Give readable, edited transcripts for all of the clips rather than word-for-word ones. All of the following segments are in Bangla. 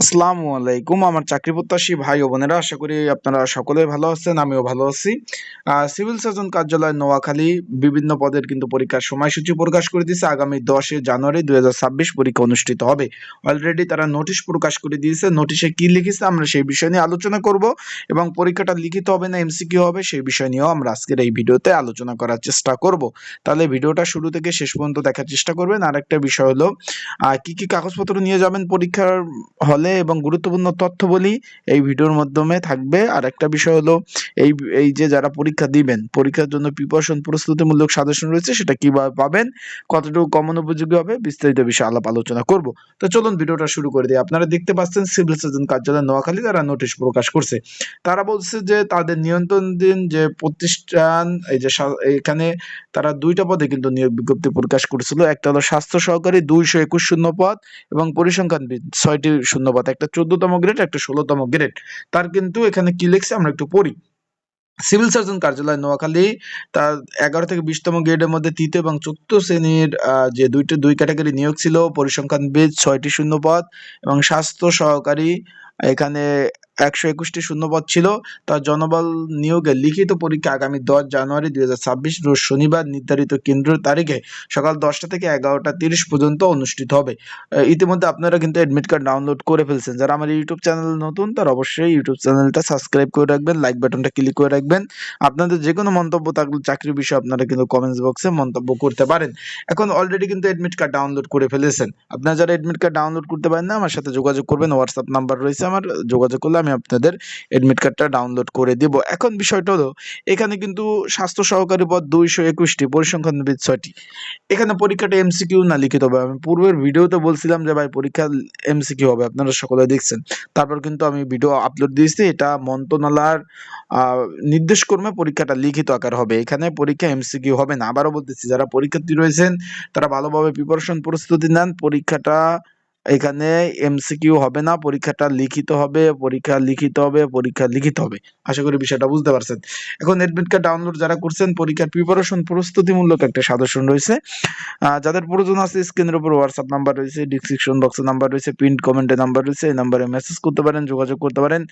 আসসালামু আলাইকুম আমার চাকরি প্রত্যাশী ভাই ও বোনেরা, আশা করি আপনারা সকলেই ভালো আছেন। আমিও ভালো আছি। সিভিল সার্জন কার্যালয় নোয়াখালী বিভিন্ন পদের কিন্তু পরীক্ষার সময়সূচি প্রকাশ করে দিয়েছে। আগামী 10 জানুয়ারি 2026 পরীক্ষা অনুষ্ঠিত হবে। অলরেডি তারা নোটিশ প্রকাশ করে দিয়েছে। নোটিশে কি লিখেছে আমরা সেই বিষয় নিয়ে আলোচনা করব এবং পরীক্ষাটা লিখিত হবে না এমসিকিউ হবে সেই বিষয় নিয়েও আমরা আজকের এই ভিডিওতে আলোচনা করার চেষ্টা করব। তাহলে ভিডিওটা শুরু থেকে শেষ পর্যন্ত দেখার চেষ্টা করবেন। আর একটা বিষয় হলো কি কি কাগজপত্র নিয়ে যাবেন পরীক্ষার হলে এবং গুরুত্বপূর্ণ তথ্য বলি এই ভিডিওর মাধ্যমে থাকবে। আর একটা বিষয় হলো এই এই যে যারা পরীক্ষা দিবেন, পরীক্ষার জন্য প্রিপারেশন প্রস্তুতিমূলক সাজেশন রয়েছে, সেটা কিভাবে পাবেন, কতটুকু কমন উপযোগী হবে, বিস্তারিত বিষয়ে আলাপ আলোচনা করব। তো চলুন ভিডিওটা শুরু করে দিই। আপনারা দেখতে পাচ্ছেন সিভিল সার্জন কার্যালয় নোয়াখালী তারা নোটিশ প্রকাশ করছে। তারা বলছে যে তাদের নিয়ন্ত্রণাধীন যে প্রতিষ্ঠান এই যে এখানে তারা দুইটা পদে কিন্তু নিয়োগ বিজ্ঞপ্তি প্রকাশ করেছিল। একটা হলো স্বাস্থ্য সহকারী 221 শূন্য পদ এবং পরিসংখ্যানবিদ 6টি শূন্যপদ, একটা 14তম গ্রেড একটা 16তম গ্রেড। তার কিন্তু এখানে কি লিখছে আমরা একটু পড়ি। সিভিল সার্জন কার্যালয় নোয়াখালী তার 11 থেকে 20তম গ্রেডের মধ্যে তৃতীয় এবং চতুর্থ শ্রেণীর যে দুই ক্যাটাগরি নিয়োগ ছিল। পরিসংখ্যানবিদ 6টি শূন্যপদ এবং স্বাস্থ্য সহকারী এখানে 121টি শূন্যপদ ছিল। তার জনবল নিয়োগের লিখিত পরীক্ষা আগামী 10 জানুয়ারি 2026 রোজ শনিবার নির্ধারিত কেন্দ্র তারিখে সকাল 10টা থেকে 11টা 30 পর্যন্ত অনুষ্ঠিত হবে। ইতিমধ্যে আপনারা কিন্তু অ্যাডমিট কার্ড ডাউনলোড করে ফেলছেন। যারা আমার ইউটিউব চ্যানেল নতুন তারা অবশ্যই ইউটিউব চ্যানেলটা সাবস্ক্রাইব করে রাখবেন, লাইক বাটনটা ক্লিক করে রাখবেন। আপনাদের যে কোনো মন্তব্য থাকলে চাকরির বিষয়ে আপনারা কিন্তু কমেন্টস বক্সে মন্তব্য করতে পারেন। এখন অলরেডি কিন্তু অ্যাডমিট কার্ড ডাউনলোড করে ফেলেছেন। আপনারা যারা অ্যাডমিট কার্ড ডাউনলোড করতে পারেন না, আমার সাথে যোগাযোগ করবেন। হোয়াটসঅ্যাপ নাম্বার রয়েছে আমার, যোগাযোগ করলে আমি আপনাদের অ্যাডমিট কার্ডটা ডাউনলোড করে দিব। এখন বিষয়টা হলো এখানে কিন্তু স্বাস্থ্য সহকারী পদ 221টি, পরিসংখ্যানবিদ 6টি। এখানে পরীক্ষাটা এমসিকিউ না লিখিত হবে। আমি পূর্বের ভিডিওতে বলছিলাম যে ভাই পরীক্ষা এমসিকিউ হবে, আপনারা সকলে দেখছেন। তারপর কিন্তু আমি ভিডিও আপলোড দিয়েছি, এটা মন্ত্রণালয়ের নির্দেশক্রমে পরীক্ষাটা লিখিত আকার হবে। এখানে পরীক্ষা এমসিকিউ হবে না। আবারও বলতেছি, যারা পরীক্ষার্থী রয়েছেন তারা ভালোভাবে প্রিপারেশন প্রস্তুতি নেন। পরীক্ষাটা এখানে এমসিকিউ হবে না, পরীক্ষাটা লিখিত হবে, পরীক্ষা লিখিত হবে। আশা করি বিষয়টা বুঝতে পারছেন। এখন অ্যাডমিট কার্ড ডাউনলোড যারা করছেন, পরীক্ষার প্রিপারেশন প্রস্তুতিমূলক একটা সাজেশন রয়েছে। যাদের প্রয়োজন আছে স্ক্রিনের উপর হোয়াটসঅ্যাপ নাম্বার রয়েছে, ডিসক্রিপশন বক্সে নাম্বার রয়েছে, পিন কমেন্টে নাম্বার রয়েছে। এই নাম্বারে মেসেজ করতে পারেন, যোগাযোগ করতে পারেন।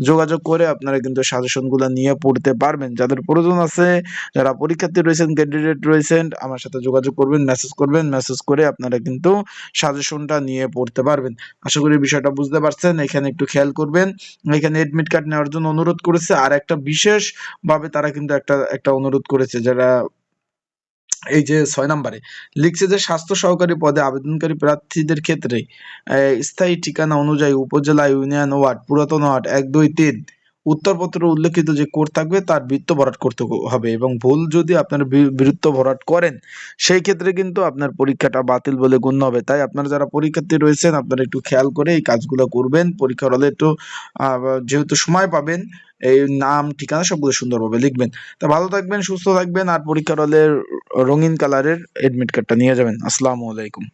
যোগাযোগ করে আপনারা কিন্তু সাজেশনগুলো নিয়ে পড়তে পারবেন। যাদের প্রয়োজন আছে, যারা পরীক্ষার্থী রয়েছেন, ক্যান্ডিডেট রয়েছেন, আমার সাথে যোগাযোগ করবেন, মেসেজ করবেন। মেসেজ করে আপনারা কিন্তু সাজেশনটা নিয়ে পড়তে পারবেন। আশা করি বিষয়টা বুঝতে পারছেন। এখানে একটু খেয়াল করবেন, এখানে এডমিট কার্ড নেওয়ার জন্য অনুরোধ করেছে। আর একটা বিশেষ ভাবে তারা কিন্তু একটা অনুরোধ করেছে, যারা এই যে 6 নম্বরে লিখছে যে স্বাস্থ্য সহকারী পদে আবেদনকারী প্রার্থীদের ক্ষেত্রে স্থায়ী ঠিকানা অনুযায়ী উপজেলা, ইউনিয়ন, ওয়ার্ড, পুরাতন ওয়ার্ড 1, 2, 3 উত্তরপত্র উল্লেখিত যে কোড থাকবে তার বৃত্ত ভরাট করতে হবে এবং ভুল যদি আপনার বৃত্ত ভরাট করেন সেই ক্ষেত্রে কিন্তু আপনার পরীক্ষাটা বাতিল বলে গণ্য হবে। তাই আপনারা যারা পরীক্ষার্থী রয়েছেন আপনারা একটু খেয়াল করে এই কাজগুলো করবেন। পরীক্ষার হলে একটু যেহেতু সময় পাবেন, এই নাম ঠিকানা সবগুলো সুন্দরভাবে লিখবেন। তা ভালো থাকবেন, সুস্থ থাকবেন, আর পরীক্ষার হলে রঙিন কালারের এডমিট কার্ডটা নিয়ে যাবেন। আসসালামু আলাইকুম।